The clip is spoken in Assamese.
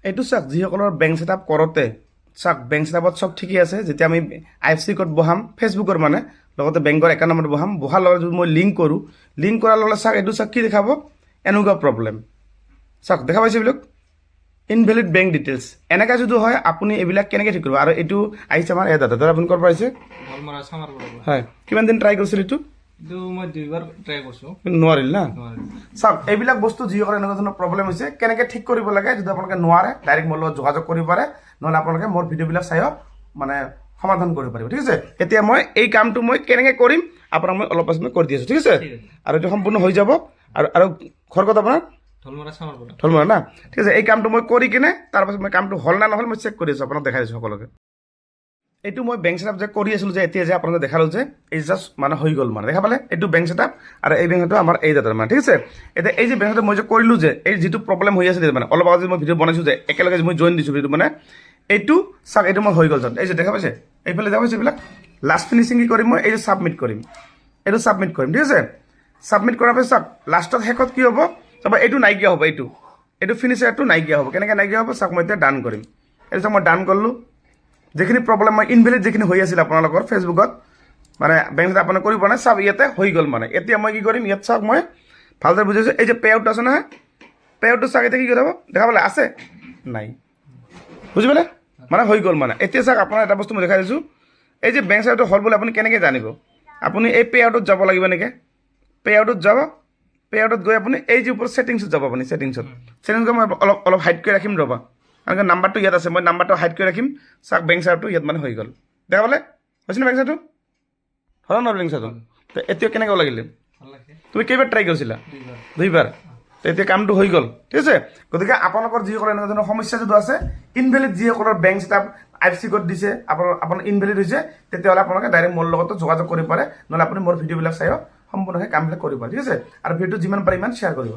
এইটো চাওক যিসকলৰ বেংক ছেটআপ কৰোঁতে চাওক বেংক ছেটআপত চব ঠিকেই আছে যেতিয়া আমি IFSC কোড বহাম ফেচবুকৰ মানে লগতে বেংকৰ একাউণ্ট নম্বৰ বহাম বহাৰ লগত যদি মই লিংক কৰোঁ লিংক কৰাৰ লগে চাওক এইটো চাওক কি দেখাব এনেকুৱা প্ৰব্লেম চাওক দেখা পাইছে এইবিলাক ইনভেলিড বেংক ডিটেইলছ এনেকৈ যদি হয় আপুনি এইবিলাক কেনেকৈ ঠিক কৰিব আৰু এইটো আহিছে আমাৰ এই দাদা আপুনি ক'ৰ পৰা আহিছে হয় কিমান দিন ট্ৰাই কৰিছিল এইটো মই 2 বাৰ ট্ৰাই কৰিছোঁ নোৱাৰিল না চাওক এইবিলাক বস্তু যিসকলৰ এনেকুৱা ধৰণৰ প্ৰব্লেম হৈছে কেনেকৈ ঠিক কৰিব লাগে যদি আপোনালোকে নোৱাৰে ডাইৰেক্ট মোৰ লগত যোগাযোগ কৰিব পাৰে নহ'লে আপোনালোকে মোৰ ভিডিঅ'বিলাক চাইও মানে সমাধান কৰিব পাৰিব ঠিক আছে এতিয়া মই এই কামটো মই কেনেকৈ কৰিম আপোনাক মই অলপ পাছত মই কৰি দি আছোঁ ঠিক আছে আৰু এইটো সম্পূৰ্ণ হৈ যাব আৰু ঘৰ ক'ত আপোনাৰ ঢলমৰা না ঠিক আছে এই কামটো মই কৰি কিনে তাৰপাছত মই কামটো হ'ল না নহ'ল মই চেক কৰি আছোঁ আপোনাক দেখাই দিছোঁ সকলোকে এইটো মই বেংক ছেটআপ যে কৰি আছিলোঁ যে এতিয়া যে আপোনালোকে দেখালোঁ যে এই জাষ্ট মানে হৈ গ'ল মানে দেখা পালে এইটো বেংক ছেটআপ আৰু এই বেংকটো আমাৰ এই দাদাৰ মানে ঠিক আছে এতিয়া এই যে বেংক ছেটআপ মই যে কৰিলোঁ যে এই যিটো প্ৰব্লেম হৈ আছিলে মানে অলপ আগত যে মই ভিডিঅ' বনাইছোঁ যে একেলগে মই জইন দিছোঁ ভিডিঅ'টো মানে এইটো চাওক এইটো মই হৈ গ'ল যেন এই যে দেখা পাইছে এইফালে দেখা পাইছে এইবিলাক লাষ্ট ফিনিচিং কি কৰিম মই এইটো ছাবমিট কৰিম ঠিক আছে ছাবমিট কৰাৰ পিছত চাওক লাষ্টত শেষত কি হ'ব চাব এইটো নাইকিয়া হ'ব এইটো ফিনিচাৰটো নাইকিয়া হ'ব কেনেকৈ নাইকিয়া হ'ব চাওক মই এতিয়া ডান কৰিম এইটো চাওক মই ডান কৰিলোঁ যিখিনি প্ৰব্লেম মই ইনভেলিড যিখিনি হৈ আছিল আপোনালোকৰ ফেচবুকত মানে বেংক ছেটআপ আপুনি কৰিব নাই চাওক ইয়াতে হৈ গ'ল মানে এতিয়া মই কি কৰিম ইয়াত চাওক মই ভালদৰে বুজাইছোঁ এই যে পে আউট আছে নহয় পে আউটটো চাওক এতিয়া কি কৰিব দেখা পালে আছে নাই বুজি পালে মানে হৈ গ'ল মানে এতিয়া চাওক আপোনাৰ এটা বস্তু মই দেখাই দিছোঁ এই যে বেংক ছেটআপটো হ'ল বুলি আপুনি কেনেকৈ জানিব আপুনি এই পে আউটত যাব লাগিব নেকি পে আউটত যাব পে আউটত গৈ আপুনি এই যে ওপৰত ছেটিংছত যাব আপুনি ছেটিংছত মই অলপ হাইড কৰি ৰাখিম ৰ'বা কাৰণ নাম্বাৰটো ইয়াত আছে মই নাম্বাৰটো হাইড কৰি ৰাখিম চাওক বেংক ছেটআপটো ইয়াত মানে হৈ গ'ল দেখা পালে হৈছেনে বেংক ছেটআপটো হ'ল ন বেংক ছেটআপ তো এতিয়া কেনেকৈ লাগিলে তুমি কেইবাৰ ট্ৰাই কৰিছিলা 2 বাৰ এতিয়া কামটো হৈ গ'ল ঠিক আছে গতিকে আপোনালোকৰ যিসকলৰ এনেকুৱা ধৰণৰ সমস্যা যদি আছে ইনভেলিড যিসকলৰ বেংক ছেটআপ IFSC কোড দিছে আপোনাৰ ইনভেলিড হৈছে তেতিয়াহ'লে আপোনালোকে ডাইৰেক্ট মোৰ লগত যোগাযোগ কৰিব পাৰে নহ'লে আপুনি মোৰ ভিডিঅ'বিলাক চাইও সম্পূৰ্ণকৈ কামবিলাক কৰিব পাৰে ঠিক আছে আৰু ভিডিঅ'টো যিমান পাৰে ইমান শ্বেয়াৰ কৰিব